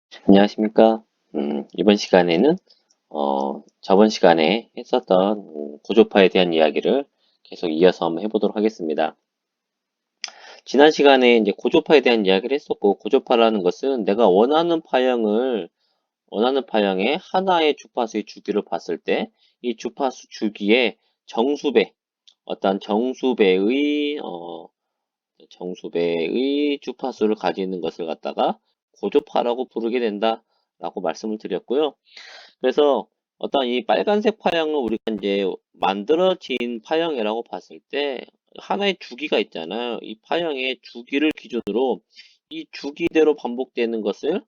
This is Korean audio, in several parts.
안녕하십니까. 이번 시간에는, 저번 시간에 했었던 고조파에 대한 이야기를 계속 이어서 한번 해보도록 하겠습니다. 지난 시간에 이제 고조파에 대한 이야기를 했었고, 고조파라는 것은 내가 원하는 파형의 하나의 주파수의 주기를 봤을 때, 이 주파수 주기의 정수배, 어떤 정수배의 주파수를 가지는 것을 갖다가 고조파라고 부르게 된다라고 말씀을 드렸고요. 그래서 어떤 이 빨간색 파형을 우리가 이제 만들어진 파형이라고 봤을 때 하나의 주기가 있잖아요. 이 파형의 주기를 기준으로 이 주기대로 반복되는 것을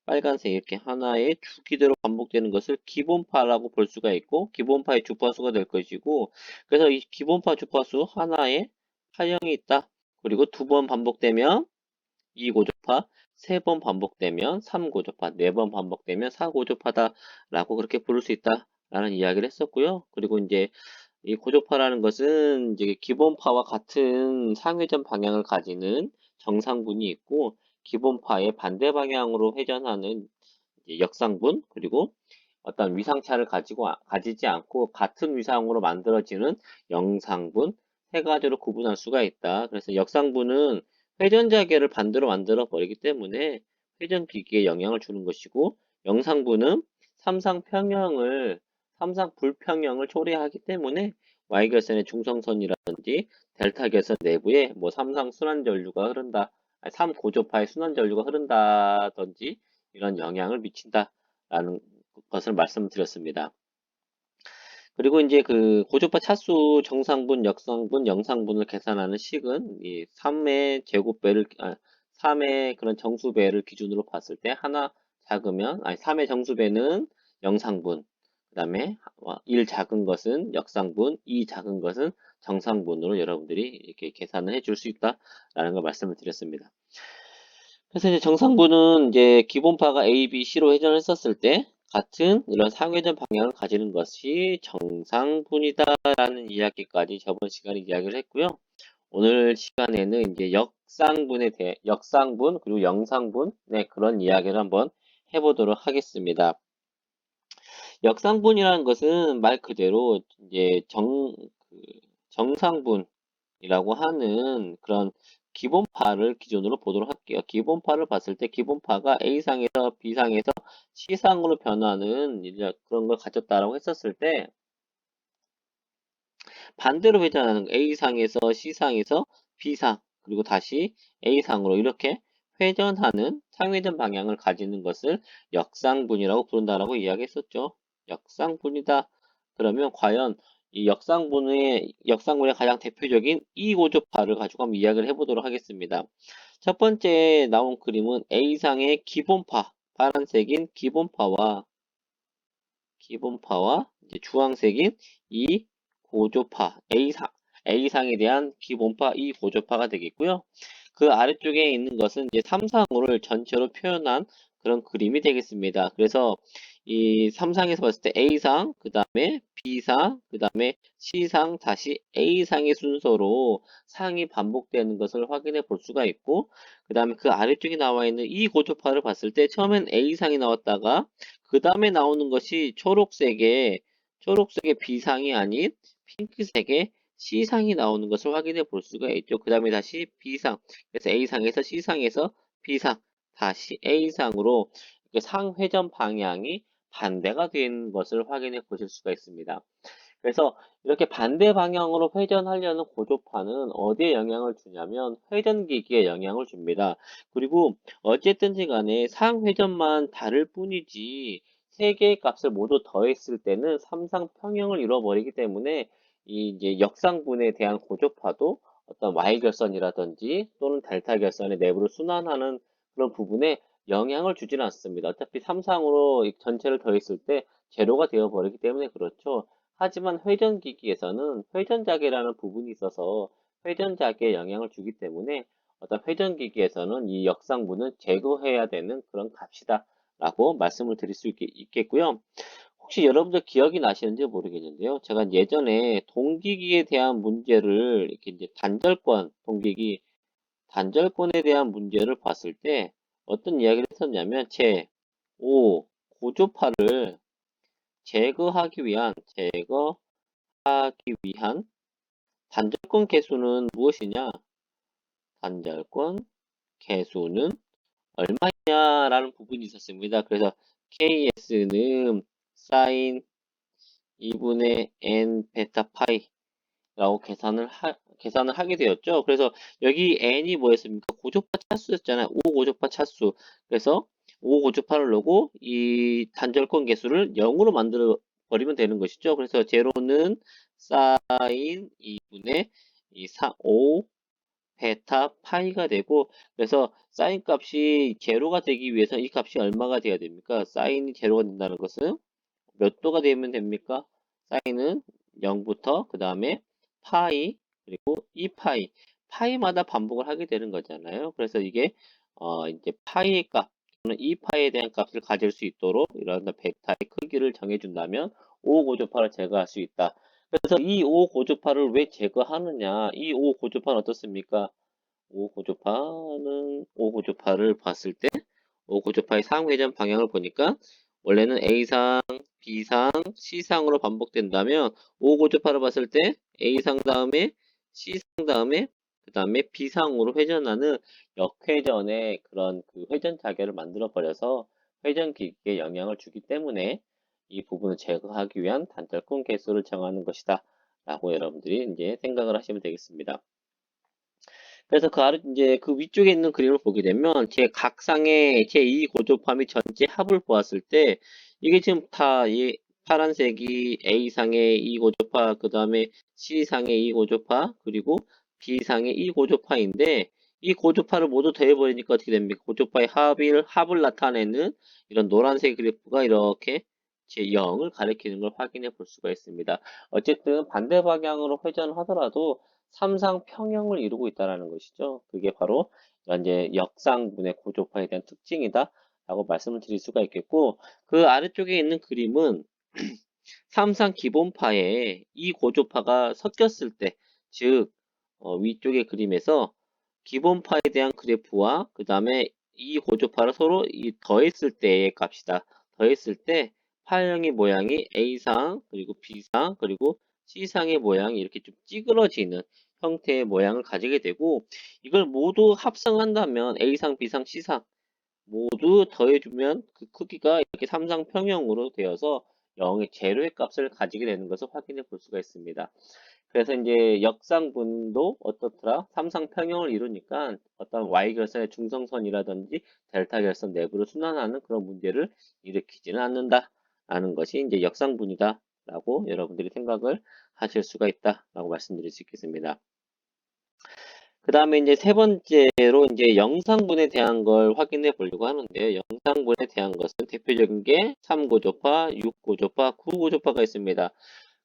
빨간색 이렇게 하나의 주기대로 반복되는 것을 기본파라고 볼 수가 있고 기본파의 주파수가 될 것이고 그래서 이 기본파 주파수 하나에 파형이 있다. 그리고 두 번 반복되면 2고조파, 세 번 반복되면 3고조파, 네 번 반복되면 4고조파다라고 그렇게 부를 수 있다라는 이야기를 했었고요. 그리고 이제 이 고조파라는 것은 이제 기본파와 같은 상회전 방향을 가지는 정상분이 있고 기본파의 반대 방향으로 회전하는 이제 역상분 그리고 어떤 위상차를 가지지 않고 같은 위상으로 만들어지는 영상분 세 가지로 구분할 수가 있다. 그래서 역상분은 회전자계를 반대로 만들어 버리기 때문에 회전기기에 영향을 주는 것이고 영상분은 삼상 불평형을 초래하기 때문에 Y결선의 중성선이라든지 델타 결선 내부에 뭐 삼상 순환전류가 흐른다, 아니, 3고조파의 순환전류가 흐른다든지 이런 영향을 미친다라는 것을 말씀드렸습니다. 그리고 이제 그 고조파 차수 정상분, 역상분, 영상분을 계산하는 식은 이 3의 제곱배를 3의 그런 정수배를 기준으로 봤을 때 하나 작으면 3의 정수배는 영상분, 그다음에 1 작은 것은 역상분, 2 작은 것은 정상분으로 여러분들이 이렇게 계산을 해줄 수 있다라는 걸 말씀을 드렸습니다. 그래서 이제 정상분은 이제 기본파가 A, B, C로 회전했었을 때 같은 이런 상회전 방향을 가지는 것이 정상분이다라는 이야기까지 저번 시간에 이야기를 했고요. 오늘 시간에는 이제 역상분 그리고 영상분 그런 이야기를 한번 해보도록 하겠습니다. 역상분이라는 것은 말 그대로 이제 그 정상분이라고 하는 그런 기본파를 기준으로 보도록 할게요. 기본파를 봤을 때 기본파가 A상에서 B상에서 C상으로 변하는 이제 그런 걸 가졌다라고 했었을 때 반대로 회전하는 A상에서 C상에서 B상 그리고 다시 A상으로 이렇게 회전하는 상회전 방향을 가지는 것을 역상분이라고 부른다라고 이야기했었죠. 역상분이다. 그러면 과연 이 역상분의 가장 대표적인 이고조파를 가지고 한번 이야기를 해보도록 하겠습니다. 첫 번째 나온 그림은 A상의 기본파, 파란색인 기본파와 이제 주황색인 이 고조파 A상에 대한 기본파 이 고조파가 되겠고요. 그 아래쪽에 있는 것은 이제 삼상호를 전체로 표현한 그런 그림이 되겠습니다. 그래서 이 삼상에서 봤을 때 A상, 그 다음에 B상, 그 다음에 C상, 다시 A상의 순서로 상이 반복되는 것을 확인해 볼 수가 있고, 그 다음에 그 아래쪽에 나와 있는 이 고조파를 봤을 때 처음엔 A상이 나왔다가 그 다음에 나오는 것이 초록색의 B상이 아닌 핑크색의 C상이 나오는 것을 확인해 볼 수가 있죠. 그 다음에 다시 B상, 그래서 A상에서 C상에서 B상, 다시 A상으로 이렇게 상회전 방향이 반대가 된 것을 확인해 보실 수가 있습니다. 그래서 이렇게 반대 방향으로 회전하려는 고조파는 어디에 영향을 주냐면 회전기기에 영향을 줍니다. 그리고 어쨌든지 간에 상회전만 다를 뿐이지 세 개의 값을 모두 더했을 때는 삼상 평형을 이뤄버리기 때문에 이 이제 역상분에 대한 고조파도 어떤 Y결선이라든지 또는 델타 결선의 내부를 순환하는 그런 부분에 영향을 주지는 않습니다. 어차피 삼상으로 전체를 더했을 때 제로가 되어버리기 때문에 그렇죠. 하지만 회전기기에서는 회전자계라는 부분이 있어서 회전자계에 영향을 주기 때문에 어떤 회전기기에서는 이 역상분은 제거해야 되는 그런 값이다 라고 말씀을 드릴 수 있겠고요. 혹시 여러분들 기억이 나시는지 모르겠는데요. 제가 예전에 동기기에 대한 문제를 이렇게 이제 단절권에 대한 문제를 봤을 때 어떤 이야기를 했었냐면 O 고조파를 제거하기 위한 단절권 개수는 무엇이냐? 단절권 개수는 얼마냐라는 부분이 있었습니다. 그래서 KS는 사인 2분의 n 베타 파이라고 계산을 하게 되었죠. 그래서 여기 n이 뭐였습니까? 고조파 차수였잖아요. 5고조파 차수. 그래서 5고조파를 넣고 이 단절권 개수를 0으로 만들어 버리면 되는 것이죠. 그래서 제로는 사인 2분의 5 베타 파이가 되고, 그래서 사인 값이 제로가 되기 위해서 이 값이 얼마가 돼야 됩니까? 사인이 제로가 된다는 것은 몇 도가 되면 됩니까? 사인은 0부터 그 다음에 파이 그리고 2파이 파이마다 반복을 하게 되는 거잖아요. 그래서 이게 이제 파이의 값 또는 2파이에 대한 값을 가질 수 있도록 이런 벡터의 크기를 정해준다면 5고조파를 제거할 수 있다. 그래서 이 5고조파를 왜 제거하느냐? 이 5고조파는 어떻습니까? 5고조파를 봤을 때 5고조파의 상회전 방향을 보니까 원래는 A상, B상, C상으로 반복된다면 5고조파를 봤을 때 A상 다음에 C상 다음에 그 다음에 B상으로 회전하는 역회전의 그런 그 회전 자결을 만들어 버려서 회전 기기에 영향을 주기 때문에 이 부분을 제거하기 위한 단절권 개수를 정하는 것이다 라고 여러분들이 이제 생각을 하시면 되겠습니다. 그래서 그 아래 이제 그 위쪽에 있는 그림을 보게 되면 제 각상의 제2 고조파 및 전체 합을 보았을 때 이게 지금 다 이 파란색이 A상의 2 고조파, 그 다음에 C상의 2 고조파, 그리고 B상의 2 고조파인데 이 고조파를 모두 더해버리니까 어떻게 됩니까? 고조파의 합을 나타내는 이런 노란색 그래프가 이렇게 제 0을 가리키는 걸 확인해 볼 수가 있습니다. 어쨌든 반대 방향으로 회전을 하더라도 삼상 평형을 이루고 있다는 것이죠. 그게 바로 이제 역상분의 고조파에 대한 특징이다 라고 말씀을 드릴 수가 있겠고, 그 아래쪽에 있는 그림은 삼상 기본파에 이 고조파가 섞였을 때, 즉 위쪽의 그림에서 기본파에 대한 그래프와 그 다음에 이 고조파를 서로 더했을 때의 값이다. 더했을 때 파형의 모양이 A상 그리고 B상 그리고 C상의 모양이 이렇게 좀 찌그러지는 형태의 모양을 가지게 되고, 이걸 모두 합성한다면 A상, B상, C상 모두 더해주면 그 크기가 이렇게 삼상평형으로 되어서 0의 제로의 값을 가지게 되는 것을 확인해 볼 수가 있습니다. 그래서 이제 역상분도 어떻더라? 삼상평형을 이루니까 어떤 y결선의 중성선이라든지 델타 결선 내부를 순환하는 그런 문제를 일으키지는 않는다 라는 것이 이제 역상분이다 라고 여러분들이 생각을 하실 수가 있다 라고 말씀드릴 수 있겠습니다. 그 다음에 이제 세 번째로 이제 영상분에 대한 걸 확인해 보려고 하는데요. 영상분에 대한 것은 대표적인 게 3고조파, 6고조파, 9고조파가 있습니다.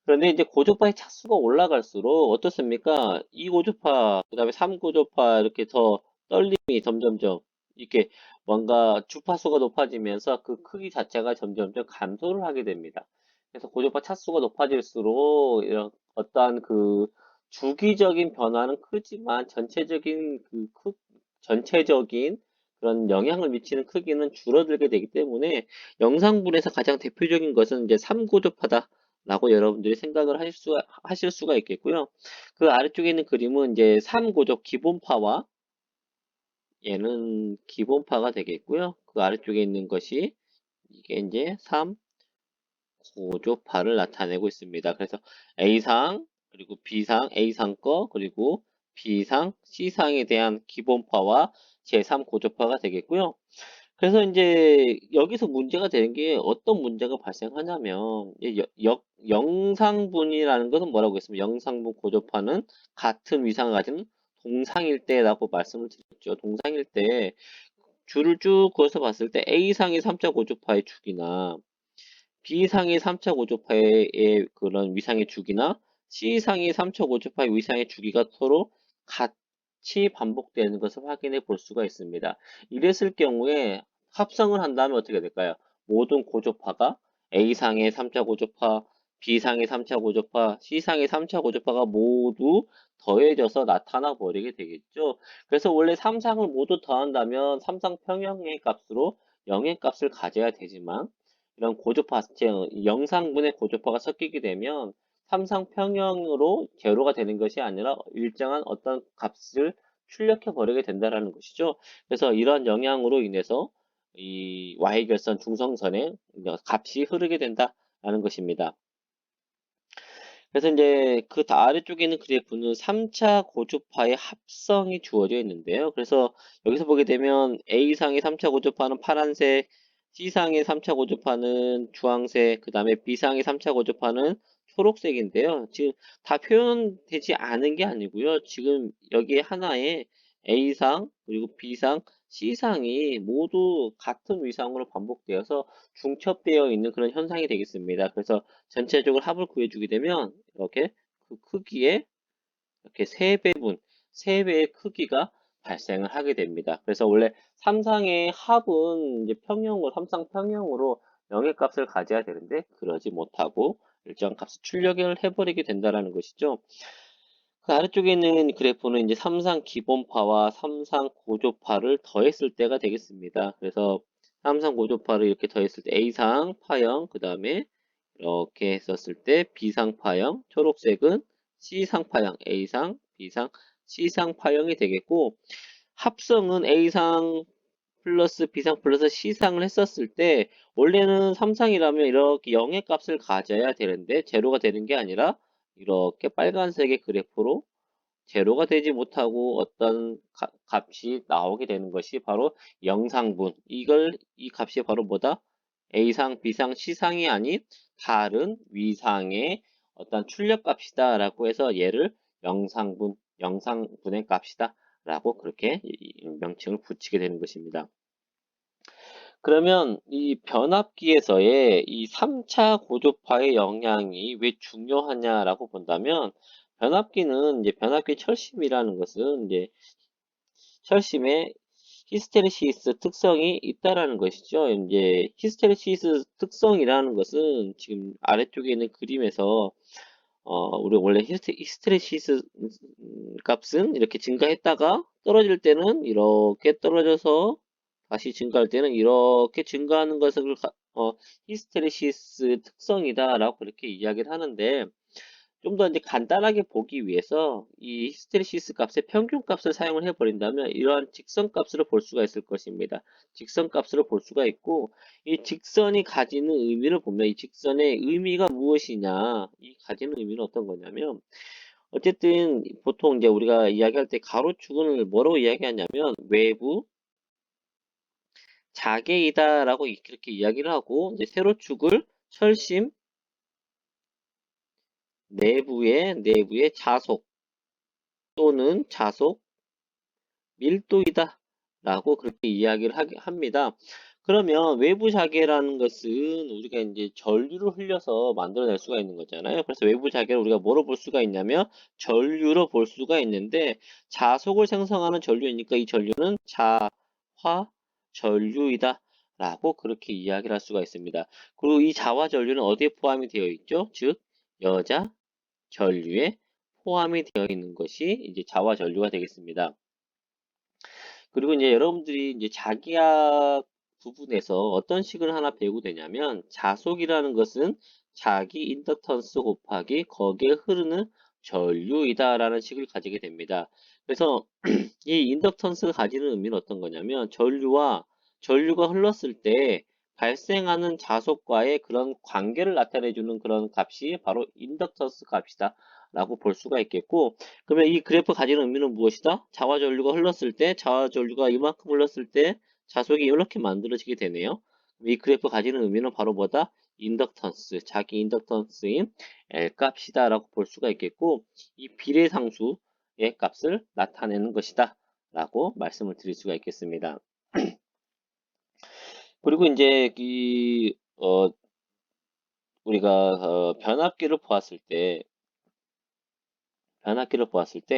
그런데 이제 고조파의 차수가 올라갈수록 어떻습니까? 2고조파, 그 다음에 3고조파 이렇게 더 떨림이 점점점 이렇게 뭔가 주파수가 높아지면서 그 크기 자체가 점점점 감소를 하게 됩니다. 그래서 고조파 차수가 높아질수록 이런 어떠한 그 주기적인 변화는 크지만 전체적인 그런 영향을 미치는 크기는 줄어들게 되기 때문에 영상분에서 가장 대표적인 것은 이제 3고조파다. 라고 여러분들이 생각을 하실 수가 있겠고요. 그 아래쪽에 있는 그림은 이제 3고조 기본파와 얘는 기본파가 되겠고요. 그 아래쪽에 있는 것이 이게 이제 3고조파를 나타내고 있습니다. 그래서 A상, 그리고 B상, A상 거, 그리고 B상, C상에 대한 기본파와 제3고조파가 되겠고요. 그래서 이제 여기서 문제가 되는 게 어떤 문제가 발생하냐면 영상분이라는 것은 뭐라고 했습니까? 영상분 고조파는 같은 위상을 가진 동상일대라고 말씀을 드렸죠. 동상일대 줄을 쭉 그어서 봤을 때 A상의 3차 고조파의 축이나 B상의 3차 고조파의 그런 위상의 주기나 C상의 3차 고조파의 위상의 주기가 서로 같이 반복되는 것을 확인해 볼 수가 있습니다. 이랬을 경우에 합성을 한다면 어떻게 될까요? 모든 고조파가 A상의 3차 고조파, B상의 3차 고조파, C상의 3차 고조파가 모두 더해져서 나타나 버리게 되겠죠. 그래서 원래 3상을 모두 더한다면 3상 평형의 값으로 영의 값을 가져야 되지만 이런 고조파, 영상분의 고조파가 섞이게 되면 삼상평형으로 제로가 되는 것이 아니라 일정한 어떤 값을 출력해 버리게 된다라는 것이죠. 그래서 이러한 영향으로 인해서 이 y결선 중성선의 값이 흐르게 된다라는 것입니다. 그래서 이제 그 아래쪽에 있는 그래프는 3차 고주파의 합성이 주어져 있는데요. 그래서 여기서 보게 되면 A상의 3차 고주파는 파란색, C상의 3차 고주파는 주황색, 그 다음에 B상의 3차 고주파는 초록색인데요. 지금 다 표현되지 않은 게 아니고요. 지금 여기에 하나에 A상, 그리고 B상, C상이 모두 같은 위상으로 반복되어서 중첩되어 있는 그런 현상이 되겠습니다. 그래서 전체적으로 합을 구해주게 되면 이렇게 그 크기의 이렇게 3배분, 3배의 크기가 발생을 하게 됩니다. 그래서 원래 삼상의 합은 이제 평형으로, 삼상 평형으로 영의 값을 가져야 되는데 그러지 못하고 일정 값을 출력을 해버리게 된다는 것이죠. 그 아래쪽에 있는 그래프는 이제 삼상 기본파와 삼상 고조파를 더했을 때가 되겠습니다. 그래서 삼상 고조파를 이렇게 더했을 때 A상 파형, 그 다음에 이렇게 했었을 때 B상 파형, 초록색은 C상 파형, A상, B상, C상 파형이 되겠고, 합성은 A상 플러스 B상 플러스 C상을 했었을 때, 원래는 3상이라면 이렇게 0의 값을 가져야 되는데, 제로가 되는 게 아니라, 이렇게 빨간색의 그래프로 제로가 되지 못하고 어떤 값이 나오게 되는 것이 바로 영상분. 이 값이 바로 뭐다? A상, B상, C상이 아닌 다른 위상의 어떤 출력 값이다 라고 해서 얘를 영상분의 값이다 라고 그렇게 명칭을 붙이게 되는 것입니다. 그러면 이 변압기에서의 이 3차 고조파의 영향이 왜 중요하냐라고 본다면 변압기는 이제 변압기 철심이라는 것은 이제 철심에 히스테레시스 특성이 있다라는 것이죠. 이제 히스테레시스 특성이라는 것은 지금 아래쪽에 있는 그림에서 우리 원래 히스테레시스 값은 이렇게 증가했다가 떨어질 때는 이렇게 떨어져서 다시 증가할 때는 이렇게 증가하는 것을 히스테레시스 특성이다라고 그렇게 이야기를 하는데 좀 더 이제 간단하게 보기 위해서 이 히스테레시스 값의 평균 값을 사용을 해버린다면 이러한 직선 값으로 볼 수가 있을 것입니다. 직선 값으로 볼 수가 있고 이 직선이 가지는 의미를 보면 이 직선의 의미가 무엇이냐 이 가지는 의미는 어떤 거냐면 어쨌든 보통 이제 우리가 이야기할 때 가로축을 뭐로 이야기하냐면 외부 자개이다라고 이렇게 이야기를 하고 이제 세로축을 철심 내부의 자속 또는 자속 밀도이다 라고 그렇게 이야기를 합니다. 그러면 외부 자개라는 것은 우리가 이제 전류를 흘려서 만들어낼 수가 있는 거잖아요. 그래서 외부 자개를 우리가 뭐로 볼 수가 있냐면 전류로 볼 수가 있는데 자속을 생성하는 전류이니까 이 전류는 자화 전류이다 라고 그렇게 이야기를 할 수가 있습니다. 그리고 이 자화 전류는 어디에 포함이 되어 있죠? 즉 여자 전류에 포함이 되어 있는 것이 이제 자화 전류가 되겠습니다. 그리고 이제 여러분들이 이제 자기학 부분에서 어떤 식을 하나 배우고 되냐면 자속이라는 것은 자기 인덕턴스 곱하기 거기에 흐르는 전류이다라는 식을 가지게 됩니다. 그래서 이 인덕턴스가 가지는 의미는 어떤 거냐면 전류가 흘렀을 때 발생하는 자속과의 그런 관계를 나타내주는 그런 값이 바로 인덕턴스 값이다 라고 볼 수가 있겠고 그러면 이 그래프 가지는 의미는 무엇이다? 자화전류가 흘렀을 때 자화전류가 이만큼 흘렀을 때 자속이 이렇게 만들어지게 되네요. 이 그래프 가지는 의미는 바로 뭐다? 인덕턴스, 자기 인덕턴스인 L 값이다 라고 볼 수가 있겠고 이 비례상수의 값을 나타내는 것이다 라고 말씀을 드릴 수가 있겠습니다. 그리고 이제 우리가 변압기를 보았을 때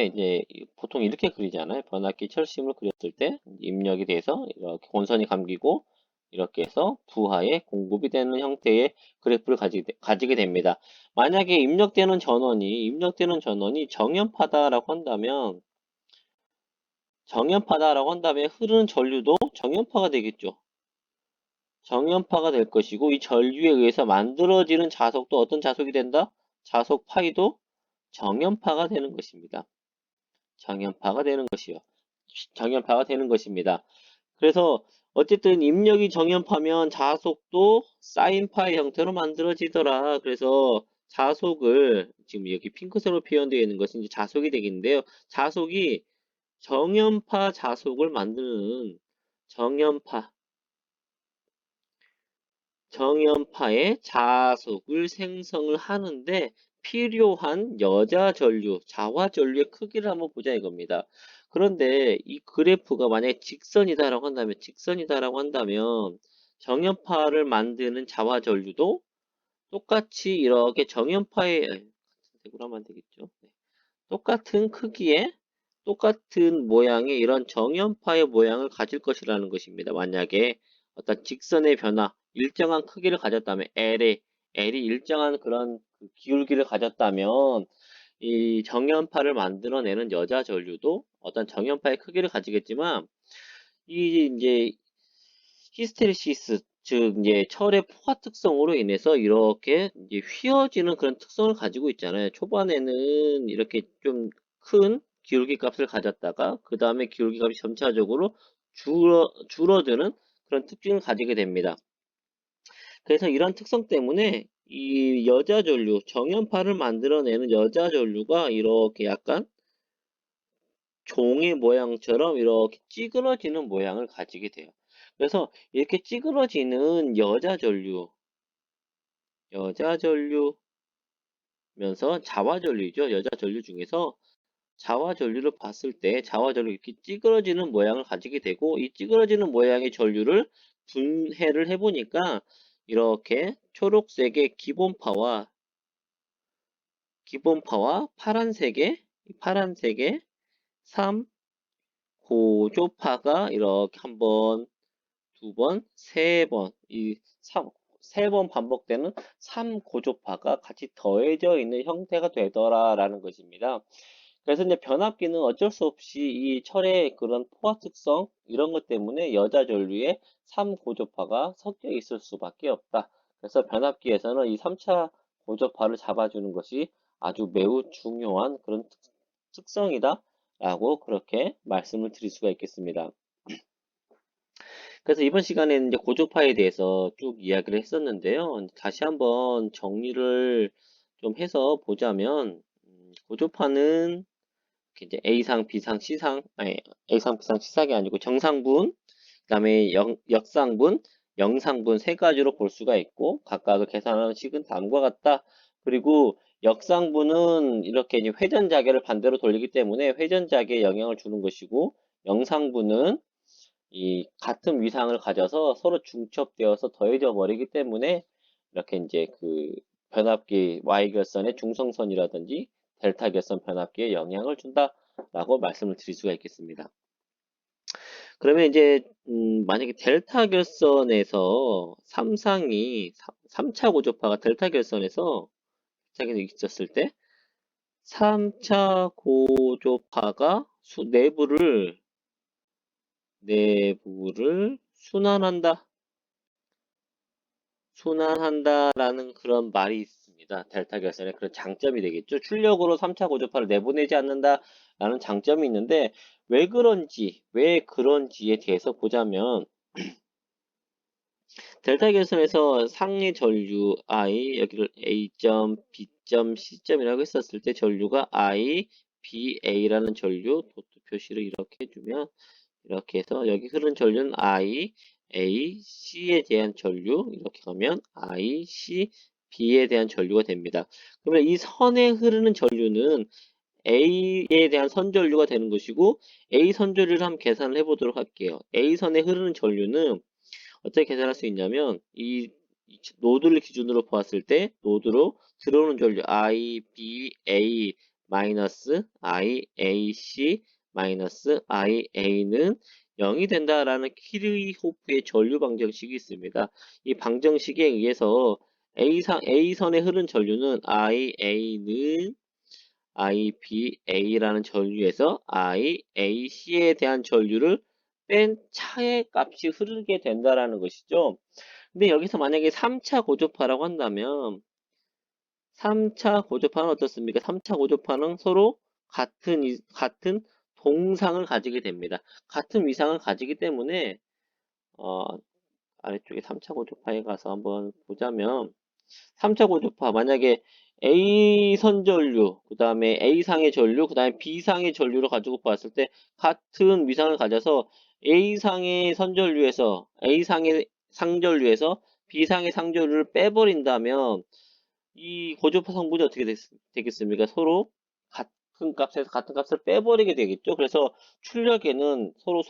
이제 보통 이렇게 그리잖아요. 변압기 철심을 그렸을 때 입력이 돼서 이렇게 본선이 감기고 이렇게 해서 부하에 공급이 되는 형태의 그래프를 가지게 됩니다. 만약에 입력되는 전원이 정연파다라고 한다면 흐르는 전류도 정연파가 되겠죠. 정연파가 될 것이고 이 전류에 의해서 만들어지는 자석도 어떤 자석이 된다? 자석 파이도 정연파가 되는 것입니다. 정연파가 되는 것이요. 정연파가 되는 것입니다. 그래서 어쨌든 입력이 정연파면 자속도 사인파의 형태로 만들어지더라. 그래서 자속을 지금 여기 핑크색으로 표현되어 있는 것은 이제 자속이 되겠는데요. 자속이 정연파 자속을 만드는 정연파의 자속을 생성을 하는데 필요한 여자 전류, 자화 전류의 크기를 한번 보자 이겁니다. 그런데 이 그래프가 만약에 직선이다라고 한다면 정연파를 만드는 자화 전류도 똑같이 이렇게 정연파의 같은 색으로 하면 안 되겠죠. 네. 똑같은 크기의 똑같은 모양의 이런 정연파의 모양을 가질 것이라는 것입니다. 만약에 어떤 직선의 변화, 일정한 크기를 가졌다면 L이 일정한 그런 그 기울기를 가졌다면 이 정연파를 만들어내는 여자 전류도 어떤 정연파의 크기를 가지겠지만 이 이제 히스테리시스 즉 이제 철의 포화 특성으로 인해서 이렇게 이제 휘어지는 그런 특성을 가지고 있잖아요. 초반에는 이렇게 좀 큰 기울기 값을 가졌다가 그 다음에 기울기 값이 점차적으로 줄어드는 그런 특징을 가지게 됩니다. 그래서 이런 특성 때문에 이 여자 전류, 정연파를 만들어내는 여자 전류가 이렇게 약간 종의 모양처럼 이렇게 찌그러지는 모양을 가지게 돼요. 그래서 이렇게 찌그러지는 여자 전류면서 자화 전류죠. 여자 전류 중에서 자화 전류를 봤을 때 자화 전류 이렇게 찌그러지는 모양을 가지게 되고 이 찌그러지는 모양의 전류를 분해를 해보니까 이렇게 초록색의 기본파와 파란색의 3고조파가 이렇게 한 번, 두 번, 세 번, 세 번 반복되는 3고조파가 같이 더해져 있는 형태가 되더라라는 것입니다. 그래서 이제 변압기는 어쩔 수 없이 이 철의 그런 포화 특성 이런 것 때문에 여자 전류에 3고조파가 섞여 있을 수밖에 없다. 그래서 변압기에서는 이 3차 고조파를 잡아주는 것이 아주 매우 중요한 그런 특성이다 라고 그렇게 말씀을 드릴 수가 있겠습니다. 그래서 이번 시간에는 이제 고조파에 대해서 쭉 이야기를 했었는데요. 다시 한번 정리를 좀 해서 보자면 고조파는 이제 A상, B상, C상, 아니 A상, B상, C상이 아니고 정상분, 그다음에 역상분, 영상분 세 가지로 볼 수가 있고 각각을 계산하는 식은 다음과 같다. 그리고 역상분은 이렇게 이제 회전자계를 반대로 돌리기 때문에 회전자계에 영향을 주는 것이고 영상분은 이 같은 위상을 가져서 서로 중첩되어서 더해져 버리기 때문에 이렇게 이제 그 변압기 Y결선의 중성선이라든지 델타 결선 변압기에 영향을 준다라고 말씀을 드릴 수가 있겠습니다. 그러면 이제 만약에 델타 결선에서 3차 고조파가 델타 결선에서 있었을 때 3차 고조파가 내부를 순환한다라는 그런 말이 있습니다. 델타 결선의 그런 장점이 되겠죠. 출력으로 3차 고조파를 내보내지 않는다라는 장점이 있는데 왜 그런지에 대해서 보자면 델타 결선에서 상의 전류 I 여기를 A점, B점, C점이라고 했었을 때 전류가 I, B, A라는 전류 도트 표시를 이렇게 해주면 이렇게 해서 여기 흐르는 전류는 I, A, C에 대한 전류 이렇게 가면 I, C, B에 대한 전류가 됩니다. 그러면 이 선에 흐르는 전류는 A에 대한 선전류가 되는 것이고 A 선전류를 한번 계산을 해보도록 할게요. A선에 흐르는 전류는 어떻게 계산할 수 있냐면 이 노드를 기준으로 보았을 때 노드로 들어오는 전류 I, B, A 마이너스 I, A, C 마이너스 I, A는 0이 된다라는 키르호프의 전류 방정식이 있습니다. 이 방정식에 의해서 A선에 흐른 전류는 I, A는 I, B, A라는 전류에서 I, A, C에 대한 전류를 뺀 차의 값이 흐르게 된다라는 것이죠. 근데 여기서 만약에 3차 고조파라고 한다면 3차 고조파는 어떻습니까? 3차 고조파는 서로 같은 동상을 가지게 됩니다. 같은 위상을 가지기 때문에 어, 아래쪽에 3차 고조파에 가서 한번 보자면 3차 고조파 만약에 A선 전류, 그 다음에 A상의 전류, 그 다음에 B상의 전류를 가지고 봤을 때 같은 위상을 가져서 A상의 선전류에서 A상의 상전류에서 B상의 상전류를 빼버린다면 이 고조파 성분이 어떻게 되겠습니까? 서로 같은 값에서 같은 값을 빼버리게 되겠죠. 그래서 출력에는 서로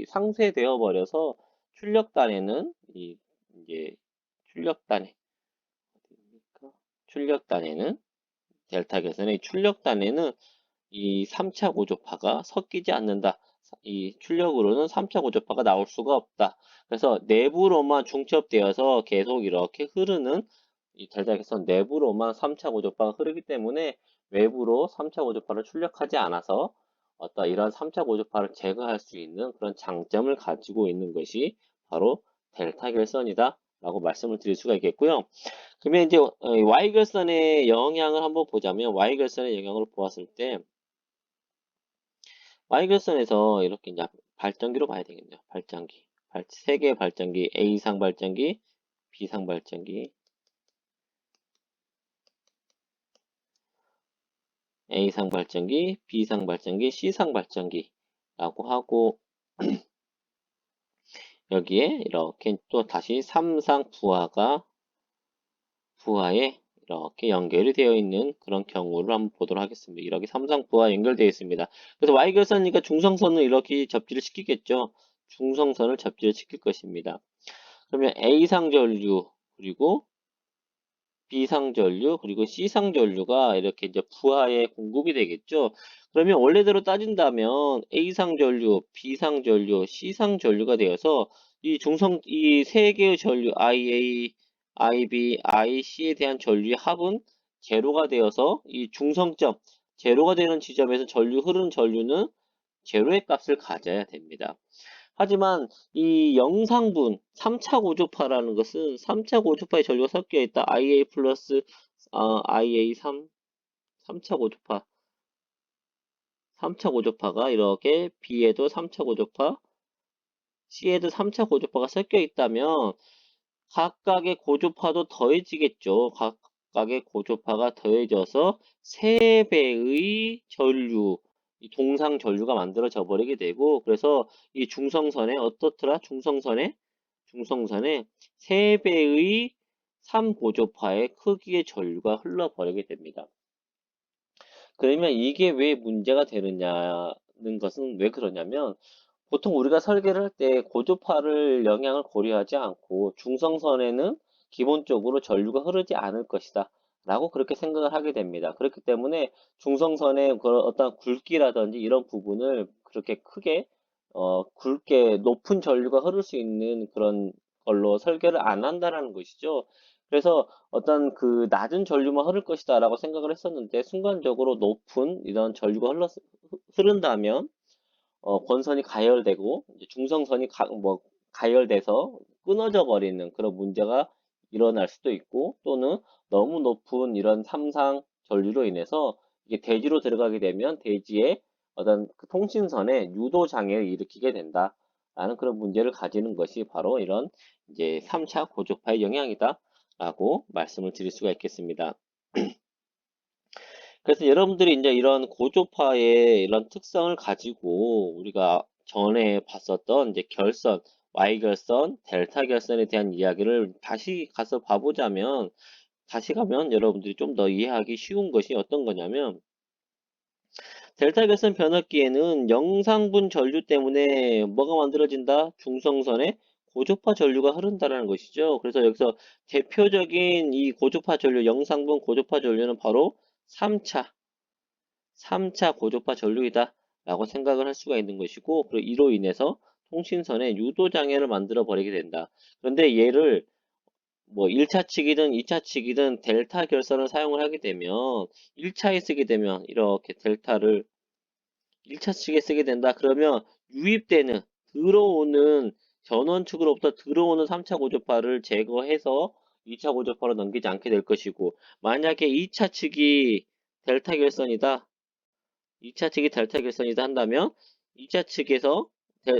상쇄되어 버려서 출력단에는 이제 출력단에 어디입니까? 출력단에는 델타 결선의 출력단에는 이 3차 고조파가 섞이지 않는다. 이 출력으로는 3차 고조파가 나올 수가 없다. 그래서 내부로만 중첩되어서 계속 이렇게 흐르는 이 델타 결선 내부로만 3차 고조파가 흐르기 때문에 외부로 3차 고조파를 출력하지 않아서 어떤 이런 3차 고조파를 제거할 수 있는 그런 장점을 가지고 있는 것이 바로 델타 결선이다 라고 말씀을 드릴 수가 있겠고요. 그러면 이제 Y결선의 영향을 한번 보자면 Y결선의 영향을 보았을 때 Y결선에서 이렇게 이제 발전기로 봐야 되겠네요. 발전기. 세 개의 발전기, A상 발전기, B상 발전기, A상 발전기, B상 발전기, C상 발전기라고 하고 여기에 이렇게 또 다시 3상 부하에 이렇게 연결이 되어 있는 그런 경우를 한번 보도록 하겠습니다. 이렇게 3상 부하 연결되어 있습니다. 그래서 Y결선이니까 중성선을 이렇게 접지를 시키겠죠. 중성선을 접지를 시킬 것입니다. 그러면 A상 전류 그리고 B상 전류 그리고 C상 전류가 이렇게 이제 부하에 공급이 되겠죠. 그러면 원래대로 따진다면 A상 전류, B상 전류, C상 전류가 되어서 이 세 개의 전류 IA, IB, IC에 대한 전류의 합은 제로가 되어서 이 중성점 제로가 되는 지점에서 흐르는 전류는 제로의 값을 가져야 됩니다. 하지만 이 영상분 3차 고조파라는 것은 3차 고조파의 전류가 섞여 있다. IA 플러스 IA3 3차 고조파 3차 고조파가 이렇게 B에도 3차 고조파 C에도 3차 고조파가 섞여 있다면 각각의 고조파도 더해지겠죠. 각각의 고조파가 더해져서 3배의 전류 이 동상 전류가 만들어져 버리게 되고 그래서 이 중성선에 어떻더라? 중성선에 3배의 3고조파의 크기의 전류가 흘러버리게 됩니다. 그러면 이게 왜 문제가 되느냐는 것은 왜 그러냐면 보통 우리가 설계를 할 때 고조파를 영향을 고려하지 않고 중성선에는 기본적으로 전류가 흐르지 않을 것이다. 라고 그렇게 생각을 하게 됩니다. 그렇기 때문에 중성선의 그런 어떤 굵기라든지 이런 부분을 그렇게 크게 굵게 높은 전류가 흐를 수 있는 그런 걸로 설계를 안 한다라는 것이죠. 그래서 어떤 그 낮은 전류만 흐를 것이다 라고 생각을 했었는데 순간적으로 높은 이런 전류가 흐른다면 권선이 가열되고 이제 중성선이 가열돼서 끊어져 버리는 그런 문제가 일어날 수도 있고 또는 너무 높은 이런 삼상 전류로 인해서 이게 대지로 들어가게 되면 대지에 어떤 그 통신선에 유도 장애를 일으키게 된다라는 그런 문제를 가지는 것이 바로 이런 이제 3차 고조파의 영향이다라고 말씀을 드릴 수가 있겠습니다. 그래서 여러분들이 이제 이런 고조파의 이런 특성을 가지고 우리가 전에 봤었던 이제 결선, Y결선, 델타 결선에 대한 이야기를 다시 가서 봐보자면, 다시 가면 여러분들이 좀 더 이해하기 쉬운 것이 어떤 거냐면, 델타 결선 변압기에는 영상분 전류 때문에 뭐가 만들어진다? 중성선에 고조파 전류가 흐른다라는 것이죠. 그래서 여기서 대표적인 이 고조파 전류, 영상분 고조파 전류는 바로 3차 고조파 전류이다 라고 생각을 할 수가 있는 것이고 그리고 이로 인해서 통신선에 유도 장애를 만들어 버리게 된다. 그런데 얘를 뭐 1차 측이든 2차 측이든 델타 결선을 사용을 하게 되면 1차에 쓰게 되면 이렇게 델타를 1차 측에 쓰게 된다. 그러면 유입되는, 들어오는, 전원 측으로부터 들어오는 3차 고주파를 제거해서 2차 고주파로 넘기지 않게 될 것이고, 만약에 2차 측이 델타 결선이다. 2차 측이 델타 결선이다 한다면 2차 측에서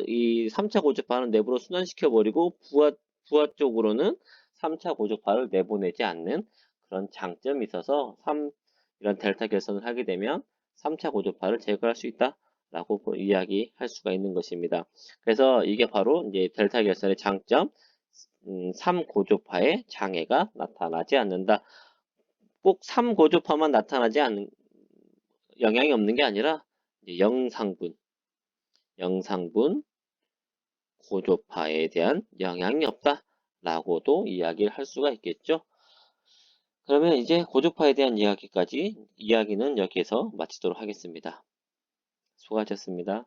이 3차 고주파는 내부로 순환시켜버리고 부하 쪽으로는 3차 고주파를 내보내지 않는 그런 장점이 있어서 이런 델타 결선을 하게 되면 3차 고주파를 제거할 수 있다라고 이야기할 수가 있는 것입니다. 그래서 이게 바로 이제 델타 결선의 장점, 3고주파의 장애가 나타나지 않는다. 꼭 3고주파만 나타나지 않는 영향이 없는 게 아니라 이제 영상분 고조파에 대한 영향이 없다라고도 이야기를 할 수가 있겠죠. 그러면 이제 고조파에 대한 이야기는 여기에서 마치도록 하겠습니다. 수고하셨습니다.